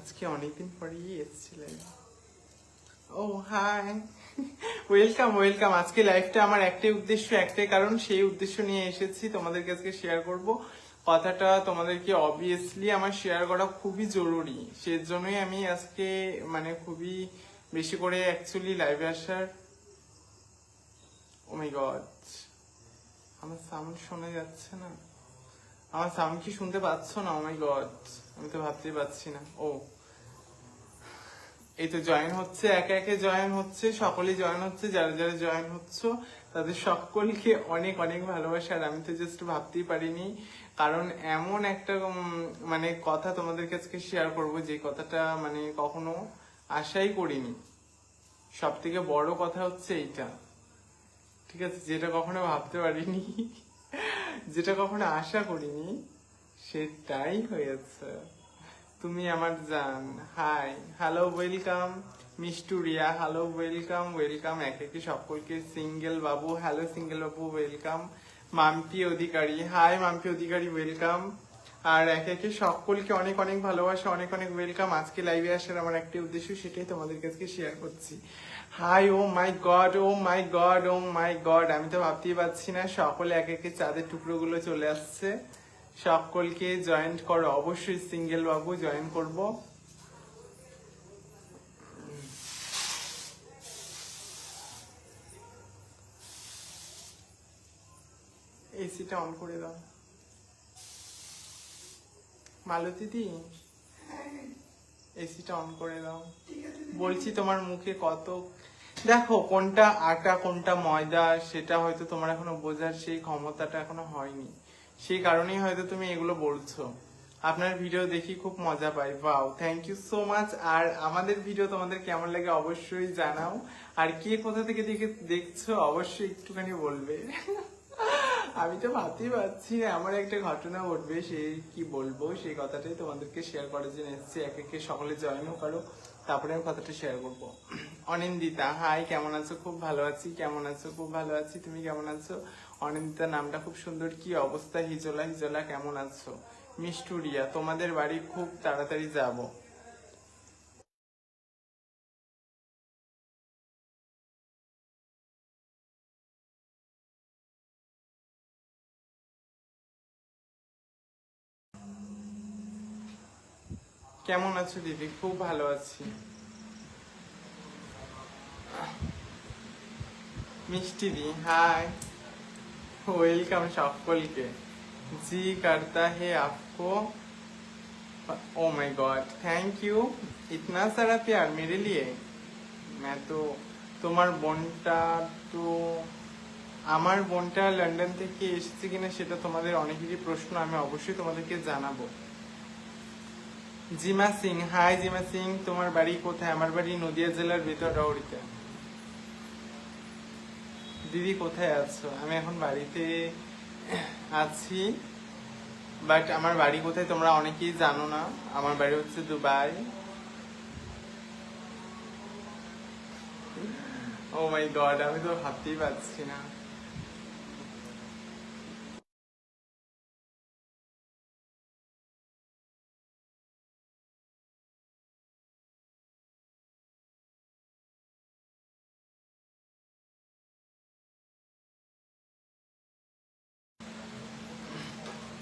আজকে অনেকদিন পরেই এসেছিলেন। ও হাই, ওয়েলকাম ওয়েলকাম। আজকে লাইফটা আমার একটাই উদ্দেশ্য, একটাই কারণ, সেই উদ্দেশ্য নিয়ে এসেছি তোমাদেরকে আজকে শেয়ার করব। কথাটা তোমাদেরকে অবভিয়াসলি আমার শেয়ার করা খুবই জরুরি, সেজন্যই আমি আজকে মানে খুবই বেশি করে অ্যাকচুয়ালি লাইভে আসার। ও মাই গড, আমার সাউন্ড শোনা যাচ্ছে না। আমার সাউন্ড কি শুনতে পাচ্ছ না? ও মাই গড, আমি তো ভাবতেই পারছি না। ও এই তো জয়েন হচ্ছে, একে একে জয়েন হচ্ছে, সকলেই জয়েন হচ্ছে। যারা যারা জয়েন হচ্ছে তাদের সকলকে অনেক অনেক ভালোবাসা। আর আমি তো জাস্ট ভাবতেই পারিনি, কারণ এমন একটা মানে কথা তোমাদেরকে আজকে শেয়ার করব, যে কথাটা মানে কখনো আশাই করিনি। সব থেকে বড় কথা হচ্ছে এইটা, ঠিক আছে, যেটা কখনো ভাবতে পারিনি, যেটা কখনো আশা করিনি, সেটাই হয়েছে। তুমি আমার জান। হাই, হ্যালো, ওয়েলকাম মিস্টুরিয়া, হ্যালো, ওয়েলকাম ওয়েলকাম এক একে সকলকে। Single Babu, hello single Babu, welcome. Mampi Adhikari, hi Mampi Adhikari, welcome. আর এক একে সকলকে অনেক অনেক ভালোবাসা, অনেক অনেক ওয়েলকাম। আজকে লাইভে আসার আমার একটাই উদ্দেশ্য, সেটাই তোমাদের কাছে শেয়ার করছি। হাই, ও মাই গড, ও মাই গড, ও মাই গড, আমি তো ভাবতেই পারছি না। সকলে এক একে চাঁদের টুকরোগুলো চলে আসছে। সকলকে জয়েন করো অবশ্যই। সিঙ্গেল বাবু জয়েন করব। এসিটা অন করে দাও মালতী দি, এসিটা অন করে দাও। বলছি তোমার মুখে কত, দেখো কোনটা আটা কোনটা ময়দা সেটা হয়তো তোমার এখনো বোঝার সেই ক্ষমতাটা এখনো হয়নি, সেই কারণেই হয়তো তুমি এগুলো বলছো। আপনার ভিডিও দেখি খুব মজা পাই। Wow, thank you so much. আর আমাদের ভিডিও তোমাদের কেমন লাগে অবশ্যই জানাও। আর কে কোথা থেকে দেখছো অবশ্যই একটুখানি বলবে। আমি তো ভাবতেই পারছি না, আমার একটা ঘটনা ঘটবে, সেই কি বলবো সেই কথাটাই তোমাদেরকে শেয়ার করার জন্য এসেছি। এক একে সকলে জয়েনও করো, তারপরে আমি কথাটা শেয়ার করবো। অনিন্দিতা, হাই, কেমন আছো? খুব ভালো আছি। কেমন আছো? খুব ভালো আছি। তুমি কেমন আছো? অনিন্দিতা নামটা খুব সুন্দর। কি অবস্থা? হিজলা, হিজলা কেমন আছো? মিষ্টুরিয়া, তোমাদের বাড়ি খুব তাড়াতাড়ি যাব। কেমন আছো দিদি? খুব ভালো আছি। মিষ্টি দি, হাই, वेलकम সকলকে। जी करता है आपको। Oh my God, thank you, इतना सारा प्यार मेरे लिए। मैं तो তোমার বোনটা, তো আমার বোনটা লন্ডন থেকে এসেছে কিনা সেটা তোমাদের অনেকেরই প্রশ্ন, আমি অবশ্যই তোমাদেরকে জানাবো। জিমা সিং, হাই জিমা সিং, তোমার বাড়ি কোথায়? আমার বাড়ি নদিয়া জেলার ভিতরডাউরিতে। দিদি কোথায় আছো? আমি এখন বাড়িতে আছি, বাট আমার বাড়ি কোথায় তোমরা অনেকেই জানো না। আমার বাড়ি হচ্ছে দুবাই। ও মাই গড, আমি তো ভাবতেই পারছি না।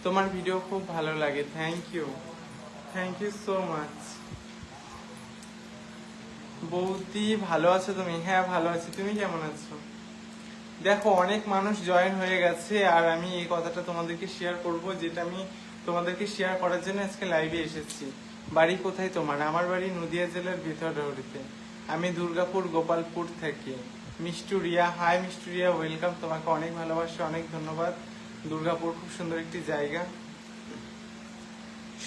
তোমার ভিডিও খুব ভালো লাগে, thank you, thank you so much. বৌদি ভালো আছো তুমি? হ্যাঁ ভালো আছি, তুমি কেমন আছো? দেখো অনেক মানুষ জয়েন হয়ে গেছে, আর আমি এই কথাটা তোমাদেরকে শেয়ার করব, যেটা আমি তোমাদেরকে শেয়ার করার জন্য আজকে লাইভে এসেছি। বাড়ি কোথায় তোমার? আমার বাড়ি নদিয়া জেলার ভিতরডাউরিতে। আমি দুর্গাপুর গোপালপুর থেকে। মিষ্টুরিয়া, হাই মিষ্টুরিয়া, ওয়েলকাম, তোমাকে অনেক ভালোবাসা, অনেক ধন্যবাদ। দুর্গাপুর খুব সুন্দর একটি জায়গা।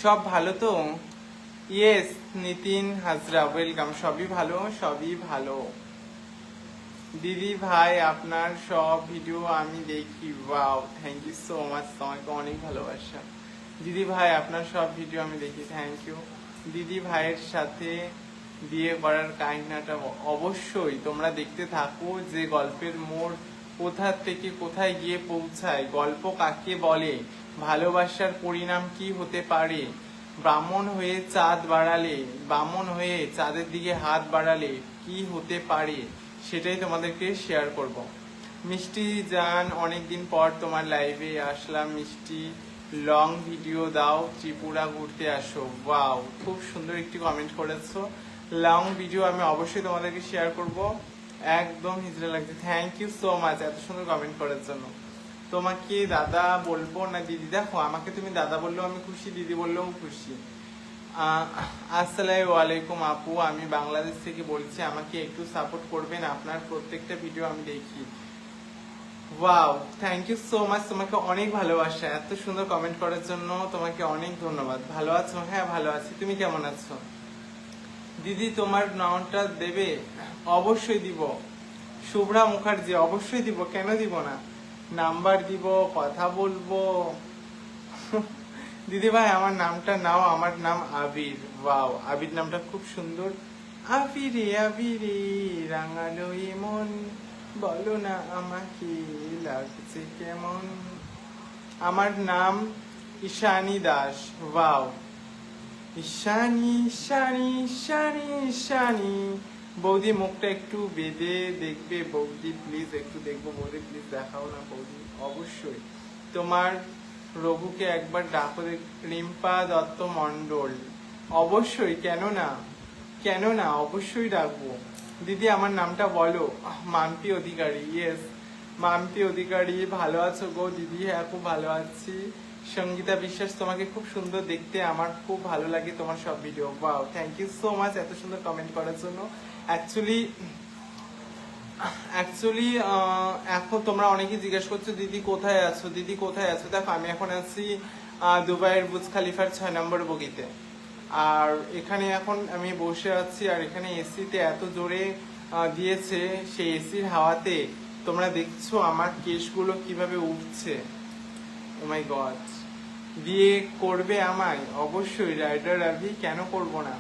সব ভালো তো? Yes, Nitin Hazra, welcome. সবই ভালো, সবই ভালো। দিদি ভাই আপনার সব ভিডিও আমি দেখি। Wow, thank you so much, তোমাকে অনেক ভালোবাসা। দিদি ভাই আপনার সব ভিডিও আমি দেখি, থ্যাংক ইউ। দিদি ভাইয়ের সাথে বিয়ে করার কাহিনাটা অবশ্যই তোমরা দেখতে থাকো, যে গল্পের মোড় কোথা থেকে কোথায় গিয়ে পৌঁছায়, গল্প কাকে বলে, ভালোবাসার পরিণাম কি হতে পারে, ব্রাহ্মণ হয়ে চাঁদ বাড়ালে, ব্রাহ্মণ হয়ে চাঁদের দিকে হাত বাড়ালে কি হতে পারে সেটাই তোমাদেরকে শেয়ার করব। মিষ্টি জান, অনেকদিন পর তোমার লাইভে আসলাম। মিষ্টি, লং ভিডিও দাও, ত্রিপুরা ঘুরতে আসো। ওয়াও, খুব সুন্দর একটি কমেন্ট করেছো। লং ভিডিও আমি অবশ্যই তোমাদেরকে শেয়ার করব। একদম হিজড়া লাগছে। থ্যাংক ইউ সো মাচ এত সুন্দর কমেন্ট করার জন্য। তোমাকে দাদা বলবো না দিদি? দেখো, আমাকে তুমি দাদা বললেও আমি খুশি, দিদি বললেও খুশি। আসসালামু আলাইকুম আপু, আমি বাংলাদেশ থেকে বলছি। আমাকে একটু সাপোর্ট করবেন, আপনার প্রত্যেকটা ভিডিও আমি দেখি। Wow, thank you so much. তোমাকে অনেক ভালোবাসা এত সুন্দর কমেন্ট করার জন্য, তোমাকে অনেক ধন্যবাদ। ভালো আছো? হ্যাঁ ভালো আছি, তুমি কেমন আছো? দিদি তোমার নামটা দেবে? অবশ্যই দিব। শুভ্রা মুখার্জি, অবশ্যই দিব, কেন দিব না? নাম্বার দিব, কথা বলবো। দিদি ভাই আমার নামটা নাও, আমার নাম আবির। ওয়াও, আবির নামটা খুব সুন্দর। আবিরে আবিরে রাঙালো এমন, বলো না আমাকে লাগছে কেমন। আমার নাম ঈশানী দাস। ওয়াও, ঈশানী ঈশানী ঈশানী ঈশানী। বৌদি মুখটা একটু বেঁধে দেখবে বৌদি, প্লিজ একটু দেখবো বৌদি, প্লিজ দেখাও না বৌদি। অবশ্যই। তোমার রঘুকে একবার ডাকো। রিম্পা দত্ত মন্ডল, অবশ্যই, কেন না, কেন না, অবশ্যই ডাকবো। দিদি আমার নামটা বলো। মাম্পি অধিকারী। ইয়েস, মাম্পি অধিকারী। ভালো আছো গো দিদি? হ্যাঁ খুব ভালো আছি। সঙ্গীতা বিশ্বাস, তোমাকে খুব সুন্দর দেখতে, আমার খুব ভালো লাগে তোমার সব video. Wow, thank you so much এত সুন্দর কমেন্ট করার জন্য। অ্যাকচুয়ালি এখন তোমরা অনেকেই জিজ্ঞেস করছো দিদি কোথায় আছো, দিদি কোথায় আছো। দেখো, আমি এখন আছি দুবাইয়ের বুর্জ খালিফার 6 নম্বর বগিতে। আর এখানে এখন আমি বসে আছি, আর এখানে এসিতে এত জোরে দিয়েছে, সেই এসির হাওয়াতে তোমরা দেখছো আমার কেশগুলো কিভাবে উঠছে। ও মাই গড। বিয়ে করবে আমায়? অবশ্যই রাইডার রাভি, কেন করব না।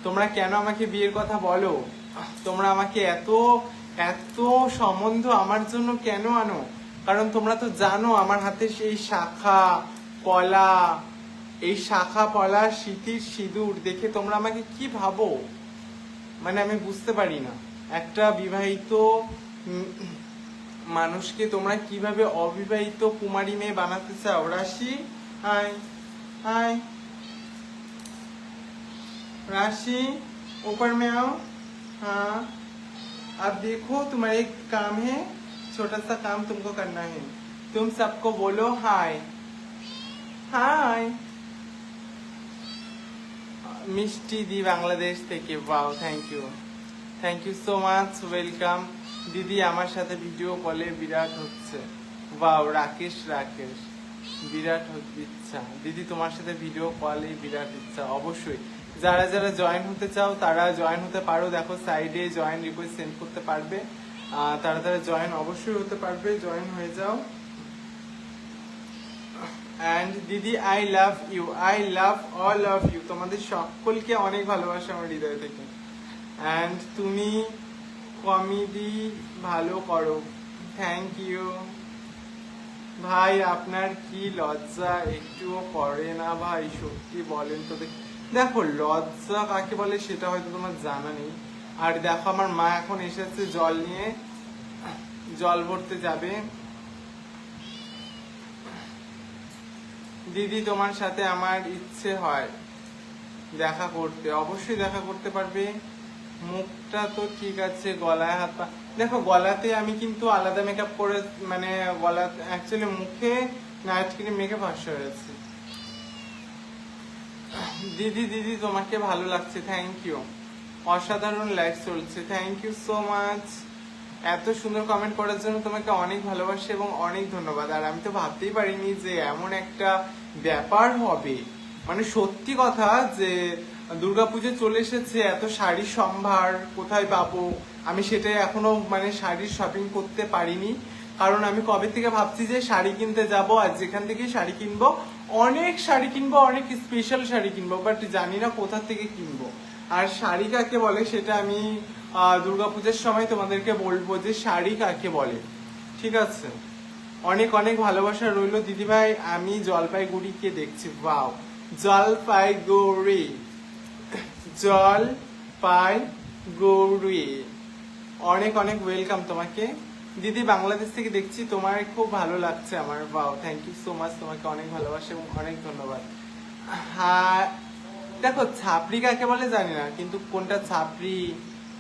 তোমরা কেন আমাকে বিয়ের কথা বলো? তোমরা আমাকে এত এত সম্বন্ধ আমার জন্য কেন আনো? কারণ তোমরা তো জানো আমার হাতে সেই শাখা পলা, এই শাখা পলা স্মৃতির সিঁদুর দেখে তোমরা আমাকে কি ভাবো, মানে আমি বুঝতে পারি না। একটা বিবাহিত মানুষকে তোমরা কিভাবে অবিবাহিত কুমারী মেয়ে বানাতে চাও। রাশি, হাই हाय राशि, ऊपर में आओ। हाँ, अब देखो तुम्हारा एक काम है, छोटा सा काम तुमको करना है। तुम सबको बोलो हाय हाय। मिष्टी दी बांग्लादेश থেকে। Wow, thank you so much, welcome. দিদি আমার সাথে ভিডিও কলে বিরাট হচ্ছে। वाओ, রাকেশ বিরাট ইচ্ছা। দিদি তোমার সাথে ভিডিও কলে বিরাট ইচ্ছা। অবশ্যই, যারা যারা জয়েন হতে চাও তারা জয়েন হতে পারো। দেখো সাইডে জয়েন রিকোয়েস্ট সেন্ড করতে পারবে, তারা তারা জয়েন অবশ্যই হতে পারবে, জয়েন হয়ে যাও। অ্যান্ড দিদি I love you, I love all of you. তোমাদের সকলকে অনেক ভালোবাসা আমার হৃদয় থেকে। অ্যান্ড তুমি কমেডি ভালো করো। থ্যাংক ইউ ভাই। আপনার কি লজ্জা একটুও করে না ভাই? সত্যি বলেন তো। দেখো, লজ্জা কাকে বলে সেটা হয়তো তোমার জানা নেই। আর দেখো, আমার মা এখন এসেছে জল নিয়ে, জল ভরতে যাবে। দিদি তোমার সাথে আমার ইচ্ছে হয় দেখা করতে। অবশ্যই দেখা করতে পারবে। মুখটা তো ঠিক আছে, গলায় হাত পা। দেখো, গলাতে আমি কিন্তু আলাদা মেকআপ করে, মানে গলা অ্যাকচুয়ালি মুখে নাইট ক্রিম মেকআপ আসা হয়েছে। দিদি তোমাকে ভালো লাগছে। থ্যাংক ইউ, অসাধারণ লাইফ চলছে। থ্যাংক ইউ সো মাচ এত সুন্দর কমেন্ট করার জন্য। তোমাকে অনেক ভালোবাসা এবং অনেক ধন্যবাদ। আর আমি তো ভাবতেই পারিনি যে এমন একটা ব্যাপার হবে। মানে সত্যি কথা যে দুর্গাপুজো চলে এসেছে, এত শাড়ির সম্ভার কোথায় পাবো আমি সেটাই এখনো মানে শাড়ির শপিং করতে পারিনি। কারণ আমি কবে থেকে ভাবছি যে শাড়ি কিনতে যাব, আর যেখান থেকে শাড়ি কিনবো অনেক শাড়ি কিনবো, অনেক স্পেশাল শাড়ি কিনবো, বাট জানি না কোথা থেকে কিনবো। আর শাড়ি কাকে বলে সেটা আমি দুর্গাপূজার সময় তোমাদেরকে বলবো যে শাড়ি কাকে বলে। ঠিক আছে, অনেক অনেক ভালোবাসা রইলো দিদিভাই। আমি জলপাইগুড়িকে দেখছি। ওয়াও, জলপাইগুড়ি, জলপাইগুড়ি। অনেক অনেক ওয়েলকাম তোমাকে দিদি, বাংলাদেশ থেকে দেখছি, তোমার খুব ভালো লাগছে আমার। বাও, থ্যাংক ইউ সো মাচ, তোমাকে অনেক ভালোবাসা এবং অনেক ধন্যবাদ। হ্যাঁ, দেখো ছাপড়ি কাকে বলে জানি না, কিন্তু কোনটা ছাপড়ি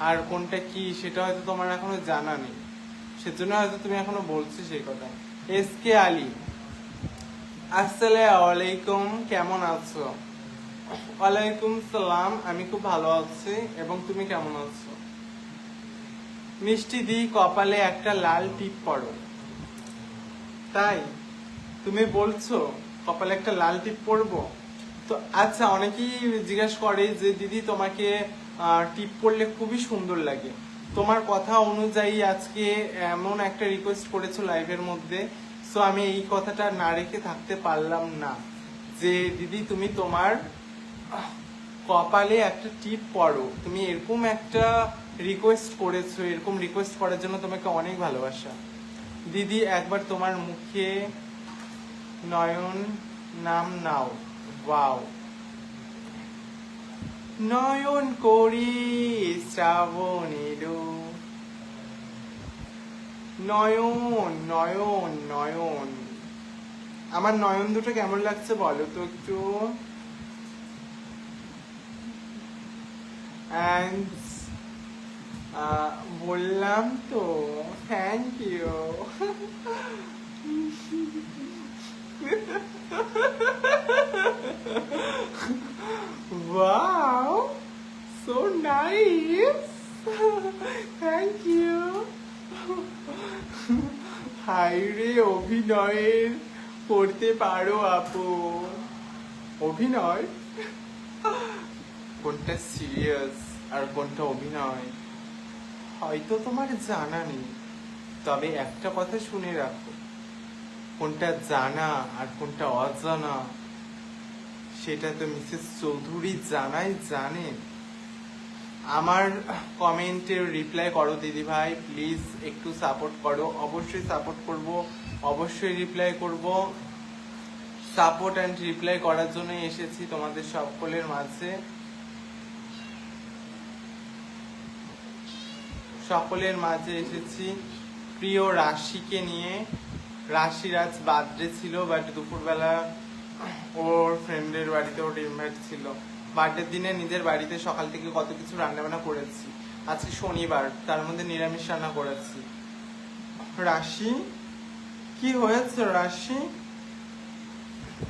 আর কোনটা কি সেটা হয়তো তোমার এখনো জানা নেই, সেজন্য হয়তো তুমি এখনো বলছো সেই কথা। এস কে আলী, আসসালামু আলাইকুম, কেমন আছো? ওয়ালাইকুম সালাম, আমি খুব ভালো আছি, এবং তুমি কেমন আছো? মিষ্টি দি, কপালে একটা লাল টিপ পরো। তাই তুমি বলছো কপালে একটা লাল টিপ পরবো? তো আচ্ছা, অনেকেই জিজ্ঞাসা করে যে দিদি তোমাকে টিপ পরলে খুবই সুন্দর লাগে। তোমার কথা অনুযায়ী আজকে এমন একটা রিকোয়েস্ট করেছো লাইভের মধ্যে, সো আমি এই কথাটা না রেখে থাকতে পারলাম না যে দিদি তুমি তোমার কপালে একটা টিপ পরো। তুমি এরকম একটা রিকোয়েস্ট করেছো, এরকম রিকোয়েস্ট করার জন্য তোমাকে অনেক ভালোবাসা। দিদি একবার তোমার মুখে নয়ন নাম নাও। ওয়াও, নয়ন করি শ্রাবণের, নয়ন নয়ন নয়ন। আমার নয়ন দুটো কেমন লাগছে বলো তো একটু। And বললাম তো, thank you. Wow, so nice. Thank you. Hi রে, অভিনয়ের করতে পারো আপু। অভিনয় কোনটা সিরিয়াস আর কোনটা অভিনয় হয়তো তোমার জানা নেই, তবে একটা কথা শুনে রাখো, কোনটা জানা আর কোনটা অজানা সেটা তো মিসেস চৌধুরী জানেন। আমার কমেন্টের রিপ্লাই করো দিদি ভাই, প্লিজ একটু সাপোর্ট করো। অবশ্যই সাপোর্ট করব, অবশ্যই রিপ্লাই করব। সাপোর্ট অ্যান্ড রিপ্লাই করার জন্য এসেছি তোমাদের সকলের মাঝে। সকলের মাঝে এসেছি প্রিয় রাশিকে নিয়ে। রাশির আজ বার্থডে ছিল, বাট দুপুরবেলা ওর ফ্রেন্ডের বাড়িতে ওর ইনভাইট ছিল। বার্থডের দিনে নিজের বাড়িতে সকাল থেকে কত কিছু রান্নাবান্না করেছি। আজকে শনিবার, তার মধ্যে নিরামিষ রান্না করেছি। রাশি কি হয়েছে? রাশি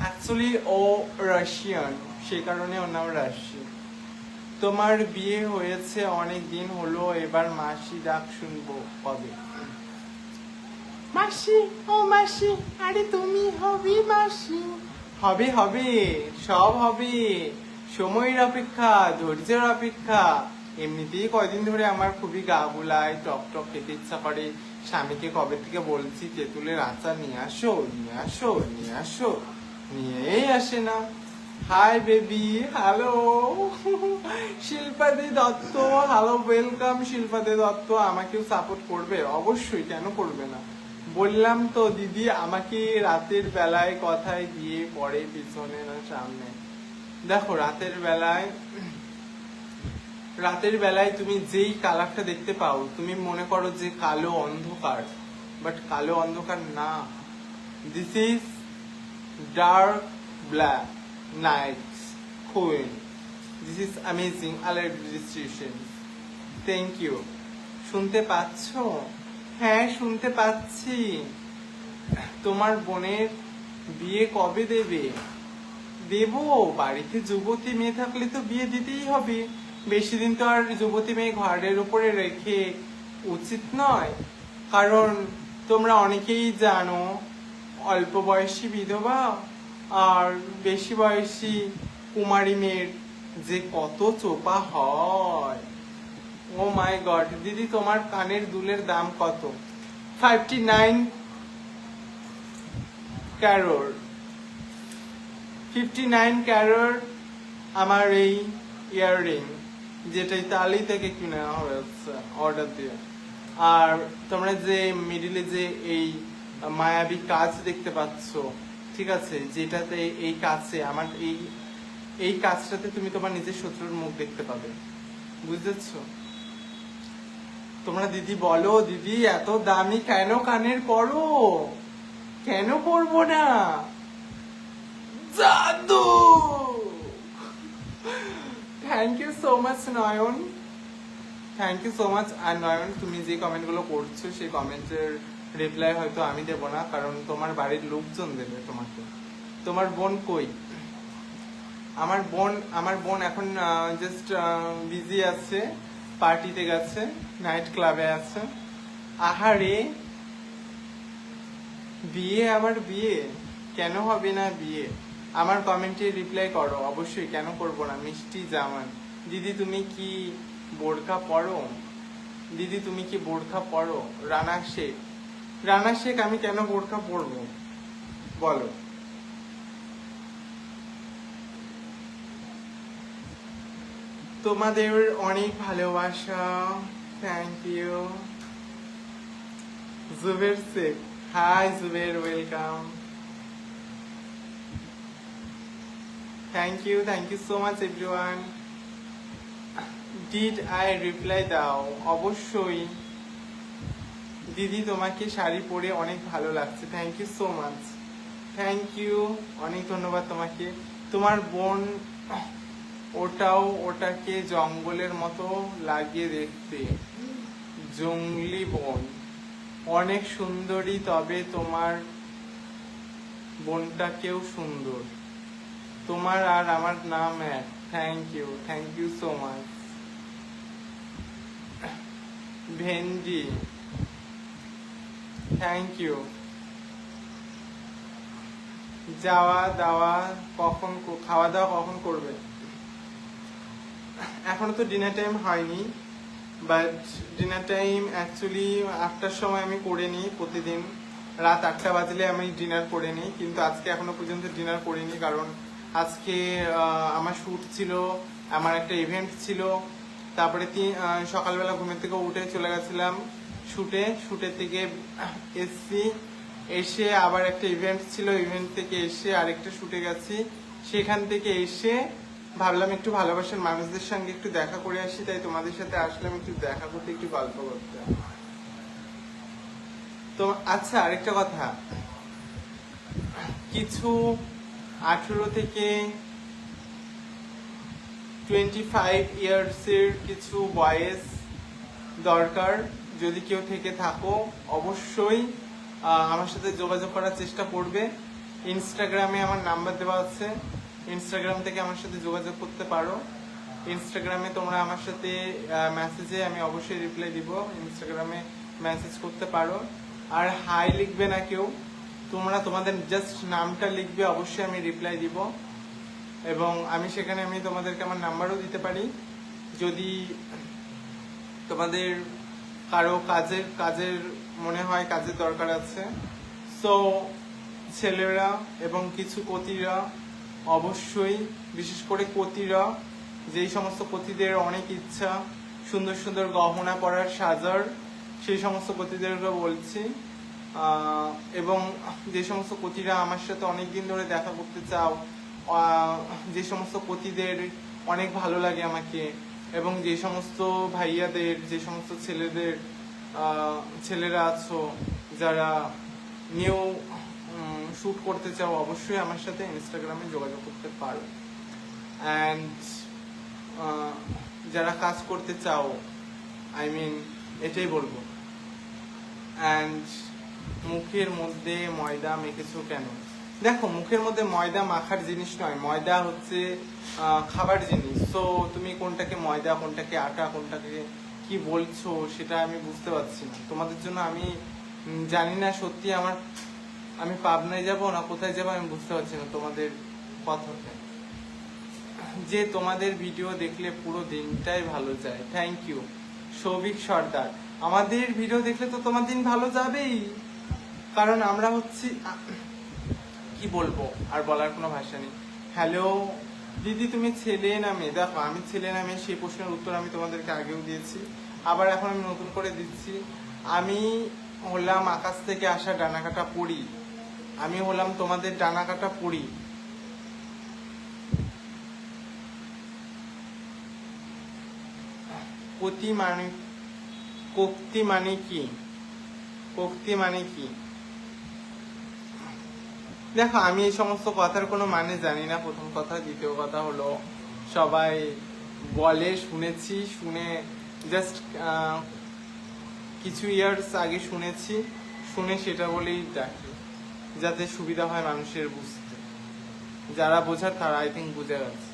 অ্যাকচুয়ালি ও রাশিয়ান, সেই কারণে ওর নাম রাশি। তোমার বিয়ে হয়েছে অনেক দিন হলো, এবার মাসি ডাক শুনবো কবে? মাসি, ও মাসি, আরে তুমি হবে মাসি। হবে হবে, সব হবে, সময়ের অপেক্ষা, ধৈর্যের অপেক্ষা। এমনিতেই কয়দিন ধরে আমার খুবই গা বুলায়, টক টক খেতে ইচ্ছা করে। স্বামীকে কবে থেকে বলছি তেঁতুলের আচার নিয়ে আসো, নিয়ে আসো, নিয়ে আসো, নিয়েই আসে না। Hi baby, hello. শিল্পাদি দত্ত, হ্যালো, ওয়েলকাম শিল্পাদি দত্ত। আমাকেও সাপোর্ট করবে অবশ্যই, কেন করবে না। বললাম তো দিদি, আমাকে রাতের বেলায় কথায় দিয়ে পরে পিছনে না সামনে। দেখো রাতের বেলায় তুমি যেই কালারটা দেখতে পাও, তুমি মনে করো যে কালো অন্ধকার, বাট কালো অন্ধকার না। This is dark black night queen. This is amazing আলার ডিস্ট্রিবিউশন। Thank you. শুনতে পাচ্ছ? হ্যাঁ, শুনতে পাচ্ছি। তোমার বোনের বিয়ে কবে দেবে? দেব, বাড়িতে যুবতী মেয়ে থাকলে তো বিয়ে দিতেই হবে। বেশি দিন তো আর যুবতী মেয়ে ঘরের উপরে রেখে উচিত নয়, কারণ তোমরা অনেকেই জানো অল্প বয়সী বিধবা আর বেশি বয়সী কুমারী মেয়ের যে কত চোপা হয়। ও মাই গড, দিদি তোমার কানের দুলের দাম কত? 59 ক্যারোর। 59 ক্যারোর আমার এই ইয়াররিং, যেটা ইতালি থেকে কিনে হয়েছে অর্ডার দিয়ে। আর তোমরা যে মিডিলে যে এই মায়াবী কাজ দেখতে পাচ্ছ, ঠিক আছে, যেটাতে এই কাছে আমার এই এই কাজটাতে তুমি তোমার নিজের শত্রুর মুখ দেখতে পাবে, বুঝতেছো? তোমরা দিদি বলো, দিদি এত দামি কেন কানের পরো? কেন পরবো না? জাদু! Thank you so much Nayan, thank you so much. আর নয়ন, তুমি যে কমেন্টগুলো করছো সেই কমেন্টের রিপ্লাই হয়তো আমি দেবো না, কারণ তোমার বাড়ির লোকজন দেবে তোমাকে। তোমার বোন কই? আমার বোন এখন জাস্ট বিজি আছে, পার্টিতে গেছে, নাইট ক্লাবে আছে। আহারে, বিয়ে? আবার বিয়ে? কেন হবে না বিয়ে? আমার কমেন্টে রিপ্লাই করো অবশ্যই, কেন করবো না। মিষ্টি জামান, দিদি তুমি কি বোরকা পরো? দিদি তুমি কি বোরকা পরো? রানা শেখ, রানা শেখ আমি কেন বোরকা পরবো বলো? তোমাদের অনেক ভালোবাসা, thank you. Zuber Sheikh, hi Zuber, welcome, thank you so much everyone. Did I reply দাও? অবশ্যই দিদি, তোমাকে শাড়ি পরে অনেক ভালো লাগছে, thank you so much, thank you, অনেক ধন্যবাদ তোমাকে। তোমার বোন ওটাকে জঙ্গলের মতো লাগিয়ে দেখতে, জঙ্গলি বোন, অনেক সুন্দরী, তবে তোমার বোনটাকেও সুন্দর। তোমার আর আমার নাম এক, থ্যাংক ইউ সো মাচ। ভেন্ডি, থ্যাংক ইউ। খাওয়া দাওয়া কখন করবে? এখনো তো ডিনার টাইম হয়নি, বাট ডিনার টাইম অ্যাকচুয়ালি 8টার সময় আমি করে নিই, প্রতিদিন রাত 8টা বাজলে আমি ডিনার করে নিই, কিন্তু আজকে এখনো পর্যন্ত ডিনার করিনি, কারণ আজকে আমার শ্যুট ছিল, আমার একটা ইভেন্ট ছিল, তারপরে সকালবেলা ঘুমের থেকে উঠে চলে গেছিলাম শুটে থেকে এসে আবার একটা ইভেন্ট ছিল, ইভেন্ট থেকে এসে আরেকটা শুটে গেছি, সেখান থেকে এসে ভাবলাম একটু ভালোবাসার মানুষদের সঙ্গে একটু দেখা করে আসি, তাই তোমাদের সাথে আসলাম একটু দেখা করতে, একটু গল্প করতে। তো আচ্ছা, আরেকটা কথা, কিছু 18 থেকে 25 ইয়ার্সের কিছু বয়েস দরকার, যদি কেউ থেকে থাকো অবশ্যই আমার সাথে যোগাযোগ করার চেষ্টা করবে। ইনস্টাগ্রামে আমার নাম্বার দেওয়া আছে, ইনস্টাগ্রাম থেকে আমার সাথে যোগাযোগ করতে পারো। ইনস্টাগ্রামে তোমরা আমার সাথে মেসেজে আমি অবশ্যই রিপ্লাই দিব, ইনস্টাগ্রামে মেসেজ করতে পারো। আর হাই লিখবে না কেউ, তোমরা তোমাদের জাস্ট নামটা লিখবে, অবশ্যই আমি রিপ্লাই দিব, এবং আমি সেখানে তোমাদেরকে আমার নাম্বারও দিতে পারি, যদি তোমাদের কারো কাজের মনে হয়, কাজের দরকার আছে। সো ছেলেরা এবং কিছু কতিরা অবশ্যই, বিশেষ করে কতিরা, যেই সমস্ত কতিদের অনেক ইচ্ছা সুন্দর সুন্দর গহনা পরার, সাজার, সেই সমস্ত কতিদেরকে বলছি। এবং যে সমস্ত কতিরা আমার সাথে অনেকদিন ধরে দেখা করতে চাও, যে সমস্ত কতিদের অনেক ভালো লাগে আমাকে, এবং যে সমস্ত ভাইয়াদের, যে সমস্ত ছেলেরা আছো যারা নিউ শ্যুট করতে চাও, অবশ্যই আমার সাথে ইনস্টাগ্রামে যোগাযোগ করতে পারো। অ্যান্ড যারা কাজ করতে চাও, এটাই বলবো। অ্যান্ড মুখের মধ্যে ময়দা মেখেছো কেন? দেখো, মুখের মধ্যে ময়দা মাখার জিনিস নয়, ময়দা হচ্ছে খাবার জিনিস। তো তুমি কোনটাকে ময়দা, কোনটাকে আটা, কোনটাকে কি বলছো সেটা আমি বুঝতে পারছি না। তোমাদের জন্য আমি জানি না, সত্যি আমি পাবনায় যাব না কোথায় যাবো আমি বুঝতে পারছি না তোমাদের কথাটা। যে তোমাদের ভিডিও দেখলে পুরো দিনটাই ভালো যায়, থ্যাংক ইউ। সৌভিক সর্দার, আমাদের ভিডিও দেখলে তো তোমার দিন ভালো যাবেই, কারণ আমরা হচ্ছি, কি বলবো, আর বলার কোনো ভাষা নেই। হ্যালো দিদি, তুমি ছেলে না মেয়ে? দেখো, আমি ছেলে না মেয়ে সেই প্রশ্নের উত্তর আমি তোমাদেরকে আগেও দিয়েছি, আবার এখন আমি নতুন করে দিচ্ছি। আমি হলাম আকাশ থেকে আসা ডানাকাটা পড়ি, আমি হলাম তোমাদের ডানাকাটা পড়ি। কোক্তি মানে কোক্তি মানে কি? কোক্তি মানে কি? দেখো, আমি এই সমস্ত কথার কোনো মানে জানি না, প্রথম কথা। দ্বিতীয় কথা হলো, সবাই বলে, শুনেছি, শুনে জাস্ট কিছু ইয়ার্স আগে শুনে সেটা বলেই ডাকি, যাতে সুবিধা হয় মানুষের বুঝতে। যারা বোঝার তারা আই থিঙ্ক বুঝে গেছে,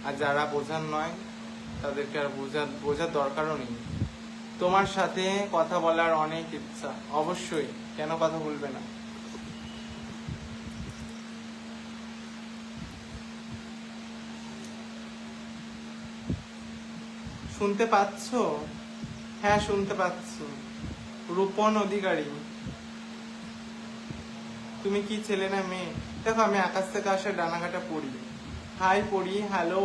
আর যারা বোঝার নয় তাদেরকে আর বোঝার দরকারও নেই। তোমার সাথে কথা বলার অনেক ইচ্ছা, অবশ্যই, কেন কথা বলবে না। শুনতে পাচ্ছ? হ্যাঁ, শুনতে পাচ্ছি। রূপন অধিকারী, তুমি কি ছেলে না মেয়ে? দেখো, আমি আকাশ থেকে আসা ডানাকাটা পড়ি। হাই পড়ি, হ্যালো।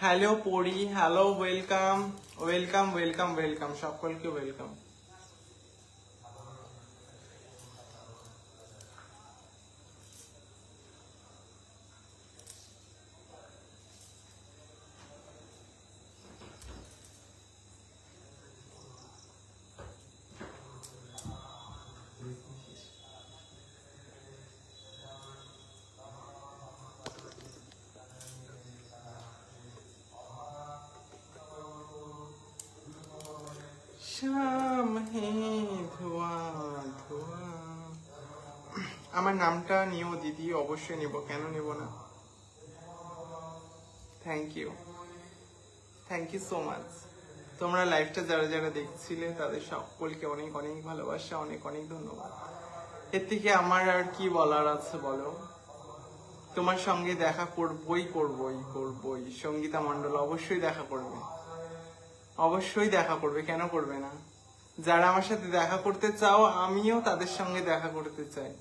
হ্যালো পড়ি, hello, welcome welcome welcome welcome, সকলকে ওয়েলকাম। শাম হে ধোয়া ধোয়া। আমার নামটা নিও দিদি, অবশ্যই নিব, কেন নিব না। Thank you so much. তোমরা লাইভটা যারা যারা দেখছিলে তাদের সকলকে অনেক অনেক ভালোবাসা, অনেক অনেক ধন্যবাদ। এর থেকে আমার আর কি বলার আছে বলো? তোমার সঙ্গে দেখা করবই। সঙ্গীতা মণ্ডল, অবশ্যই দেখা করবে, অবশ্যই দেখা করবে, কেন করবে না। যারা আমার সাথে দেখা করতে চাও, আমিও তাদের সঙ্গে দেখা করতে চাই।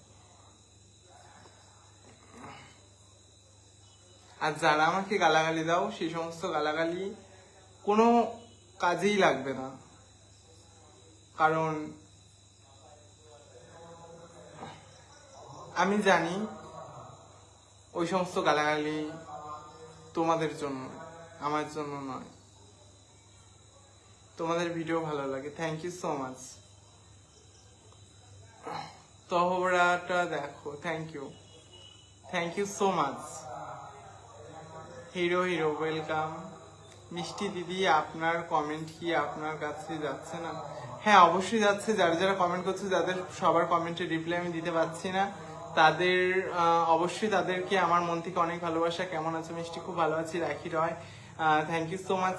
আর যারা আমাকে গালাগালি দাও, সেই সমস্ত গালাগালি কোনো কাজেই লাগবে না, কারণ আমি জানি ওই সমস্ত গালাগালি তোমাদের জন্য, আমার জন্য নয়। তোমাদের ভিডিও ভালো লাগে, থ্যাংক ইউ সো মাচ। তহবরাটা দেখো, thank you so much. Hero welcome. মিষ্টি দিদি, আপনার কমেন্ট কি আপনার কাছে যাচ্ছে না? হ্যাঁ, অবশ্যই যাচ্ছে। যারা যারা কমেন্ট করছে, যাদের সবার কমেন্টের রিপ্লাই আমি দিতে পারছি না, তাদের অবশ্যই তাদেরকে আমার মন থেকে অনেক ভালোবাসা। কেমন আছো মিষ্টি? খুব ভালো আছি, Rakhi Roy. Thank you so much.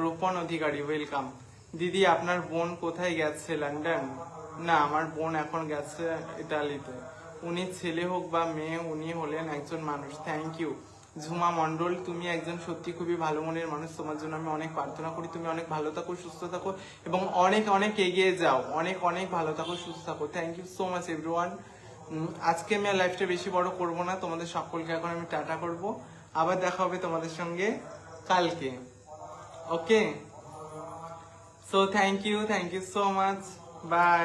Rupan Adhikari, welcome. দিদি, আপনার বোন কোথায় গেছে? লন্ডন? না, আমার বোন এখন গেছে ইতালিতে। উনি ছেলে হোক বা মেয়ে, উনি হলেন একজন মানুষ। Thank you. ঝুমা মণ্ডল, তুমি একজন সত্যি খুবই ভালো মনের মানুষ। তোমার জন্য আমি অনেক প্রার্থনা করি, তুমি অনেক ভালো থাকো, সুস্থ থাকো এবং অনেক অনেক এগিয়ে যাও। অনেক অনেক ভালো থাকো, সুস্থ থাকো। Thank you so much everyone. আজকে আমি লাইফটা বেশি বড় করব না, তোমাদের সকলকে এখন আমি টাটা করব। আবার দেখা হবে তোমাদের সঙ্গে কালকে, okay? So thank you so much, bye,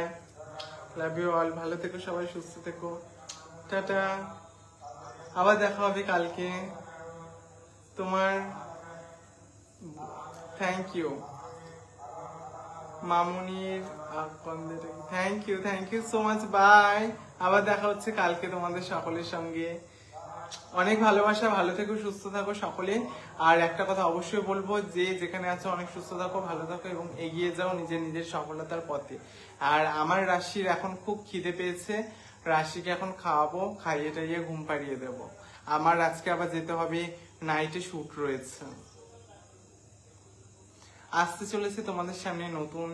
love you all. ভালো থেকো সবাই, সুস্থ থেকো, টাটা। আবার দেখা হবে কালকে। তোমার থ্যাংক ইউ মামুনির, thank you so much, bye. আবার দেখা হচ্ছে কালকে তোমাদের সকলের সঙ্গে। অনেক ভালোবাসা, ভালো থেকো, সুস্থ থাকো সকলে। আর একটা কথা অবশ্যই বলবো, যে যেখানে আছো অনেক সুস্থ থাকো, ভালো থাকো এবং এগিয়ে যাও নিজের সফলতার পথে। আর আমার রাশির এখন খুব খিদে পেয়েছে, রাশিকে এখন খাওয়াবো, খাইয়ে টাইয়ে ঘুম পাড়িয়ে দেবো। আমার আজকে আবার যেতে হবে, নাইটে শুট রয়েছে। আসতে চলেছে তোমাদের সামনে নতুন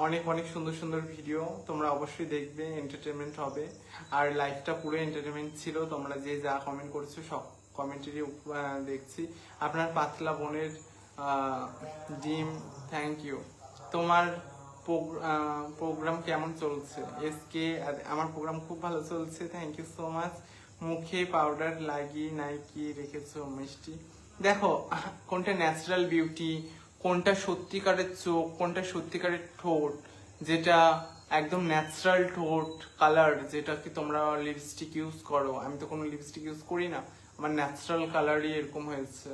অনেক অনেক সুন্দর সুন্দর ভিডিও, তোমরা অবশ্যই দেখবে, এন্টারটেনমেন্ট হবে। আর লাইফটা পুরো এন্টারটেনমেন্ট ছিল, তোমরা যে যা কমেন্ট করছো সব কমেন্টেরই দেখছি। আপনার পাতলা বোনের ডিম, থ্যাংক ইউ। তোমার প্রোগ্রাম কেমন চলছে? এসকে আমার প্রোগ্রাম খুব ভালো চলছে, থ্যাংক ইউ সো মাচ। মুখে পাউডার লাগিয়ে নাকি রেখেছো মিষ্টি? দেখো, কোনটা ন্যাচারাল বিউটি, কোনটা সত্যিকারের চোখ, কোনটা সত্যিকারের ঠোঁট, যেটা একদম ন্যাচারাল ঠোঁট কালার, যেটা কি তোমরা লিপস্টিক ইউজ করো। আমি তো কোনো লিপস্টিক ইউজ করি না, আমার ন্যাচারাল কালারই এরকম হয়েছে।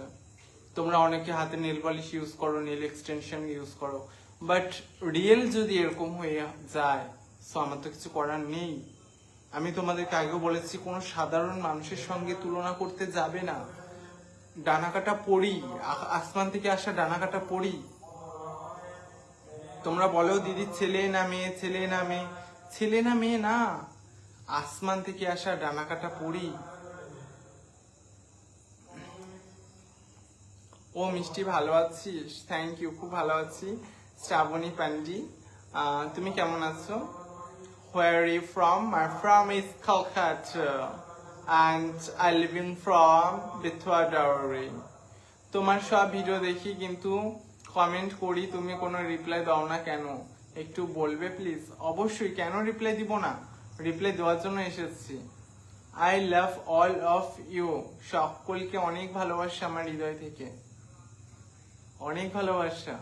তোমরা অনেকে হাতে নেল পলিশ ইউজ করো, নেল এক্সটেনশন ইউজ করো, বাট রিয়েল যদি এরকম হয়ে যায়, সো আমার তো কিছু করার নেই। আমি তোমাদেরকে আগেও বলেছি, কোনো সাধারণ মানুষের সঙ্গে তুলনা করতে যাবে না। ডানাকাটা পড়ি, আসমান থেকে আসা ডানাকাটা পড়ি। তোমরা বলো দিদি ছেলে না মেয়ে, ছেলে না মেয়ে, ছেলে না মেয়ে না, আসমান থেকে আসা ডানাকাটা পড়ি। ও মিষ্টি ভালো আছিস? থ্যাংক ইউ, খুব ভালো আছি। শ্রাবণী পান্ডি, তুমি কেমন আছো? Where are you from? My from is Kolkata and I living from Betwa Dowry. তোমার সব ভিডিও দেখি কিন্তু কমেন্ট করি, তুমি কোনো রিপ্লাই দাও না কেন? একটু বলবে প্লিজ। অবশ্যই, কেন রিপ্লাই দিব না, রিপ্লাই দেওয়ার জন্য এসেছি। I love all of you, সকলকে অনেক ভালোবাসা আমার হৃদয় থেকে, অনেক ভালোবাসা,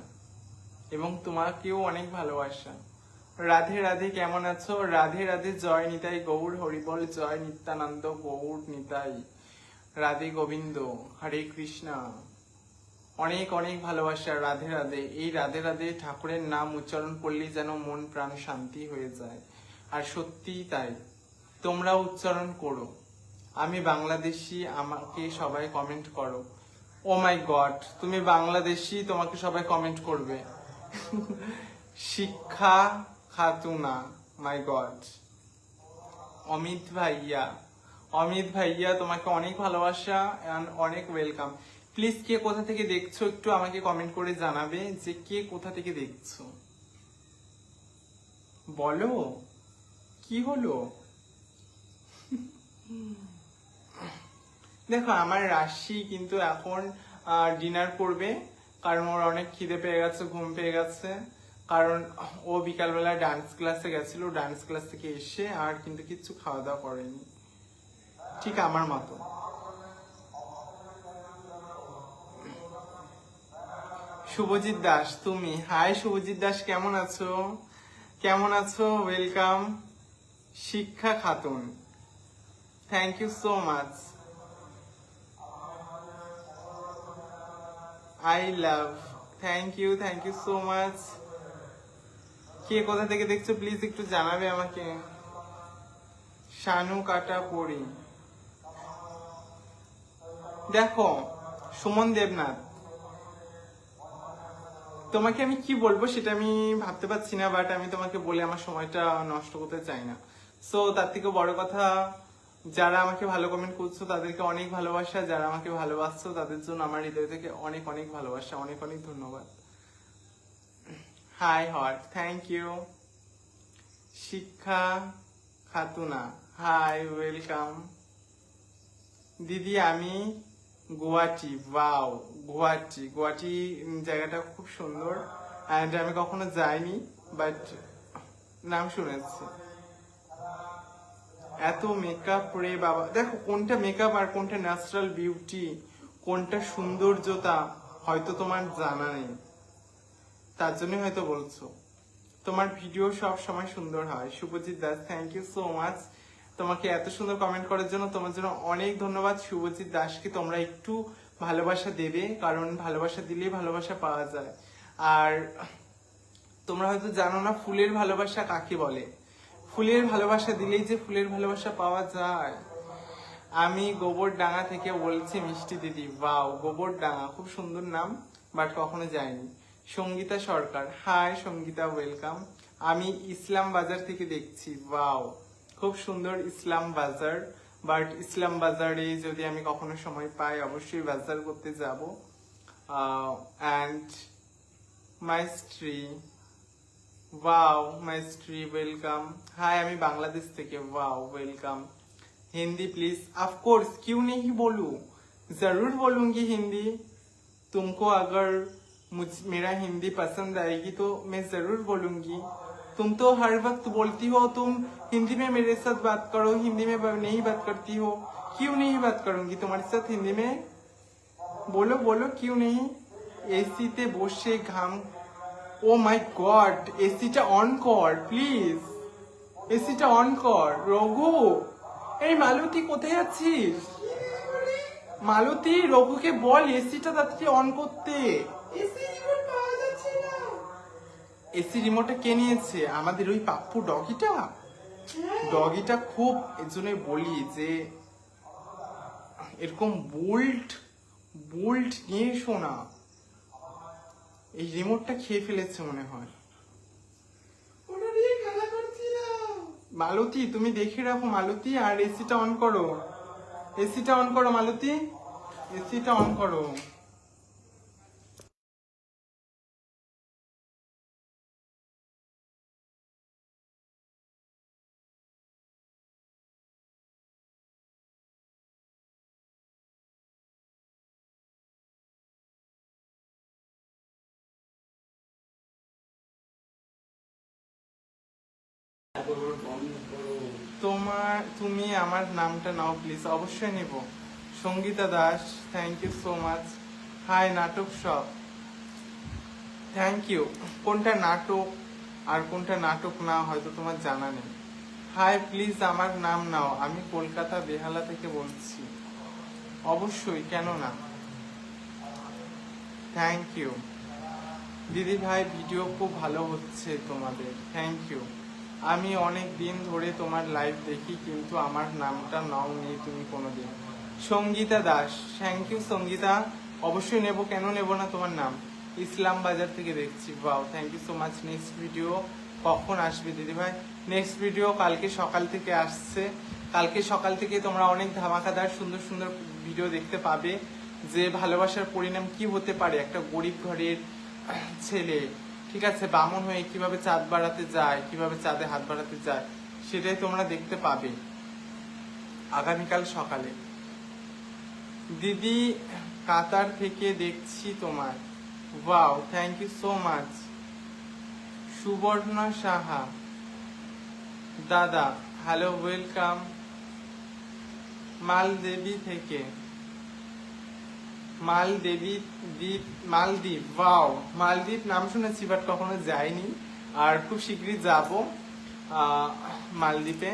এবং তোমাকেও অনেক ভালোবাসা। রাধে রাধে, কেমন আছো? রাধে রাধে, জয় নিতাই গৌর হরিবল, জয় নিত্যানন্দ গৌর নিতাই, রাধে গোবিন্দ, হরে কৃষ্ণা। অনেক অনেক ভালোবাসা, রাধে রাধে। এই রাধে রাধে ঠাকুরের নাম উচ্চারণ করলেই যেন মন প্রাণ শান্তি হয়ে যায়, আর সত্যিই তাই। তোমরা উচ্চারণ করো। আমি বাংলাদেশি, আমাকে সবাই কমেন্ট করো। ও মাই গড, তুমি বাংলাদেশি, তোমাকে সবাই কমেন্ট করবে? শিক্ষা খাতুনা, মাই গড। অমিত ভাইয়া, অমিত ভাইয়া, তোমাকে অনেক ভালোবাসা এন্ড অনেক ওয়েলকাম। প্লিজ কে কোথা থেকে দেখছো একটু আমাকে কমেন্ট করে জানাবে, যে কে কোথা থেকে দেখছো। বলো কি হলো। দেখো, আমার রাশি কিন্তু এখন ডিনার করবে, কারণ ওর অনেক খিদে পেয়ে গেছে, ঘুম পেয়ে গেছে, কারণ ও বিকালবেলা ডান্স ক্লাসে গেছিল, ডান্স ক্লাস থেকে এসে আর কিন্তু কিচ্ছু খাওয়া দাওয়া করেনি, ঠিক আমার মতো। শুভজিৎ দাস, তুমি? হাই শুভজিৎ দাস, কেমন আছো? কেমন আছো? Welcome. Shiksha Khatun, thank you so much. I love, thank you so much. কে কোথা থেকে দেখছো প্লিজ একটু জানাবে আমাকে। শানু কাটা পড়ি, দেখো সুমন দেবনাথ, তোমাকে আমি কি বলবো সেটা আমি ভাবতে পারছি না, বাট আমি তোমাকে বলে আমার সময়টা নষ্ট করতে চাই না। সো তার থেকে বড় কথা, যারা আমাকে ভালো কমেন্ট করছো তাদেরকে অনেক ভালোবাসা, যারা আমাকে ভালোবাসছো তাদের জন্য আমার হৃদয় থেকে অনেক অনেক ভালোবাসা, অনেক অনেক ধন্যবাদ। Hi hot, thank you. Shiksha Khatuna, high, welcome. দিদি আমি গুয়াহাটি, ওয়াও, গুয়াহাটি, গুয়াহাটি জায়গাটা খুব সুন্দর, অ্যান্ড আমি কখনো যাইনি, বাট নাম শুনেছি। এত মেকআপ রে বাবা, দেখো কোনটা মেকআপ আর কোনটা ন্যাচারাল বিউটি, কোনটা সৌন্দর্যতা হয়তো তোমার জানা নেই, তার জন্যই হয়তো বলছো। তোমার ভিডিও সব সময় সুন্দর হয়। Subhajit Das, thank you so much তোমাকে এত সুন্দর কমেন্ট করার জন্য, তোমার জন্য অনেক ধন্যবাদ। শুভজিৎ দাসকে তোমরা একটু ভালোবাসা দেবে, কারণ ভালোবাসা দিলেই ভালোবাসা পাওয়া যায়। আর তোমরা হয়তো জানো না ফুলের ভালোবাসা কাকে বলে। ফুলের ভালোবাসা দিলেই যে ফুলের ভালোবাসা পাওয়া যায়। আমি গোবরডাঙ্গা থেকে বলছি মিষ্টি দিদি, ওয়াও, গোবরডাঙ্গা খুব সুন্দর নাম, বাট কখনো যাইনি। সঙ্গীতা সরকার, হাই সঙ্গীতা, ওয়েলকাম। আমি ইসলাম বাজার থেকে দেখছি, ওয়াও, খুব সুন্দর ইসলাম বাজার, বাট ইসলাম বাজারে যদি আমি কখনো সময় পাই অবশ্যই বাজার করতে যাব। অ্যান্ড মাই স্ত্রী, ওয়াও, মাই স্ত্রী, ওয়েলকাম। হাই, আমি বাংলাদেশ থেকে, wow, welcome. Hindi please, of course, क्यों नहीं बोलूं, जरूर बोलूंगी हिंदी। तुमको अगर मेरा हिंदी पसंद आएगी तो मैं जरूर बोलूंगी। तुम तो हर वक्त बोलती हो तुम हिंदी में मेरे साथ बात करो, हिंदी में नहीं बात करती हो। क्यों नहीं बात करूंगी तुम्हारे साथ हिंदी में? बोलो बोलो क्यों नहीं। এসিতে বসে ঘাম। ও মাই গড, এসিটা অন কর প্লিজ, এসিটা অন কর। রঘু, এই মালতী কোথায় আছিস? মালতী, রঘুকে বল এসিটা তাড়াতাড়ি অন করতে। এসি রিমোটটা কে নিয়েছে? আমাদের ওই পাপ্পু ডগিটা। ডগিটা খুব এর জন্যই বলি যে এরকম বোল্ট বোল্ট নিয়ে এসো না। এই রিমোটটা খেয়ে ফেলেছে মনে হয়। মালতী তুমি দেখে রাখো মালতী, আর এসিটা অন করো, এসিটা অন করো মালতী, এসিটা অন করো। তুমি আমার নামটা নাও প্লিজ। অবশ্যই নেব। Sangeeta Das, thank you so much. Hi নাটক সব, থ্যাংক ইউ। কোনটা নাটক আর কোনটা নাটক না হয়তো তোমার জানা নেই। হাই প্লিজ আমার নাম নাও, আমি কলকাতা বেহালা থেকে বলছি। অবশ্যই, কেন না। থ্যাংক ইউ দিদি ভাই, ভিডিও খুব ভালো হচ্ছে তোমাদের, থ্যাংক ইউ। আমি অনেক দিন ধরে তোমার লাইভ দেখি কিন্তু আমার নামটা নাও নেই তুমি কোনোদিন। Sangeeta Das, thank you Sangeeta. অবশ্যই নেব, কেন নেব না তোমার নাম। ইসলাম বাজার থেকে দেখছি, বাও thank you so much. Next video কখন আসবে দিদি ভাই? নেক্সট ভিডিও কালকে সকাল থেকে আসছে। কালকে সকাল থেকে তোমরা অনেক ধামাকাদার সুন্দর সুন্দর ভিডিও দেখতে পাবে, যে ভালোবাসার পরিণাম কি হতে পারে। একটা গরিব ঘরের ছেলে, ঠিক আছে, বামন হয়ে কিভাবে চাঁদ বাড়াতে যায়, কিভাবে চাঁদে হাত বাড়াতে যায়, সেটাই তোমরা দেখতে পাবে আগামীকাল সকালে। দিদি কাতার থেকে দেখছি তোমার, wow thank you so much. Suborna Saha, দাদা হ্যালো ওয়েলকাম। মালদেবী থেকে, মালদ্বীপ, ওয়াও মালদ্বীপ নাম শুনেছি বাট কখনো যাইনি, আর খুব শীঘ্রই যাব মালদ্বীপে।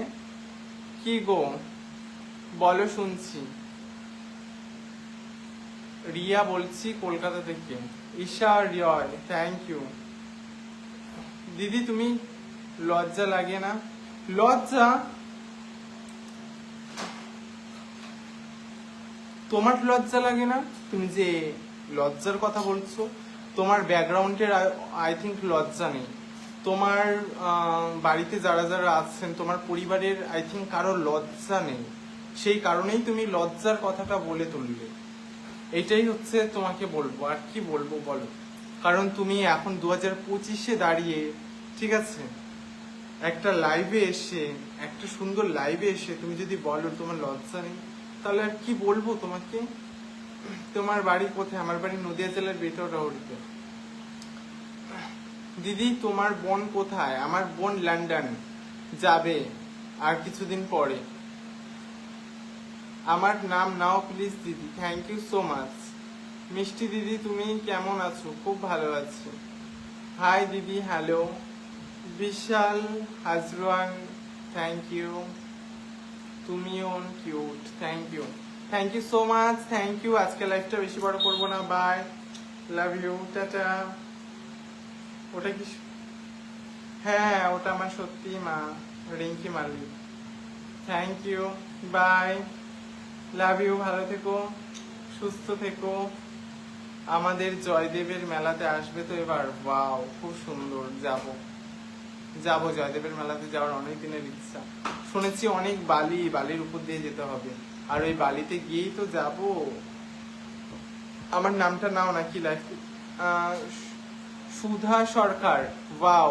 কি গো বলো শুনছি। রিয়া বলছি কলকাতা থেকে। Isha Riya, thank you. দিদি তুমি লজ্জা লাগে না? লজ্জা? তোমার লজ্জা লাগে না? তুমি যে লজ্জার কথা বলছো, তোমার ব্যাকগ্রাউন্ডের আই থিঙ্ক লজ্জা নেই। তোমার বাড়িতে যারা যারা আছেন, তোমার পরিবারের আই থিঙ্ক কারো লজ্জা নেই, সেই কারণেই তুমি লজ্জার কথাটা বলে তুললে। এটাই হচ্ছে তোমাকে বলবো, আর কি বলবো বলো। কারণ তুমি এখন 2025-এ দাঁড়িয়ে, ঠিক আছে, একটা লাইভে এসে, একটা সুন্দর লাইভে এসে তুমি যদি বলো তোমার লজ্জা নেই, তাহলে আর কি বলবো তোমাকে। তোমার বাড়ি কোথায়? আমার বাড়ি নদিয়া জেলার বেতরহরিতে। দিদি তোমার বোন কোথায়? আমার বোন লন্ডন যাবে আর কিছুদিন পরে। আমার নাম নাও প্লিজ দিদি, থ্যাংক ইউ সো মাচ। মিষ্টি দিদি তুমি কেমন আছো? খুব ভালো আছি। হাই দিদি, hello. Vishal Hajran, thank you. তুমিও cute, thank you, thank you so much, thank you. আজকে লাইফটা বেশি বড় করবো না, বাই, লাভ ইউ, টাটা। ওটা কি? হ্যাঁ ওটা আমার সত্যি মা, Rinki Malik. Thank you, bye, love you. ভালো থেকো, সুস্থ থেকো। আমাদের জয়দেবের মেলাতে আসবে তো এবার? ওয়াও খুব সুন্দর, যাবো জয়দেবের মেলাতে যাওয়ার অনেক দিনের ইচ্ছা। শুনেছি অনেক বালির উপর দিয়ে যেতে হবে, আর ওই বালিতে গিয়েই তো যাব। আমার নামটা নাও নাকি লাইফ। সুধা সরকার, ওয়াও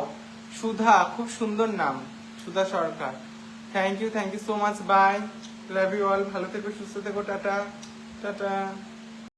সুধা, খুব সুন্দর নাম, Sudha Sarkar. Thank you so much, bye, love you all. ভালো থেকো, সুস্থ থেকো, টাটা টাটা।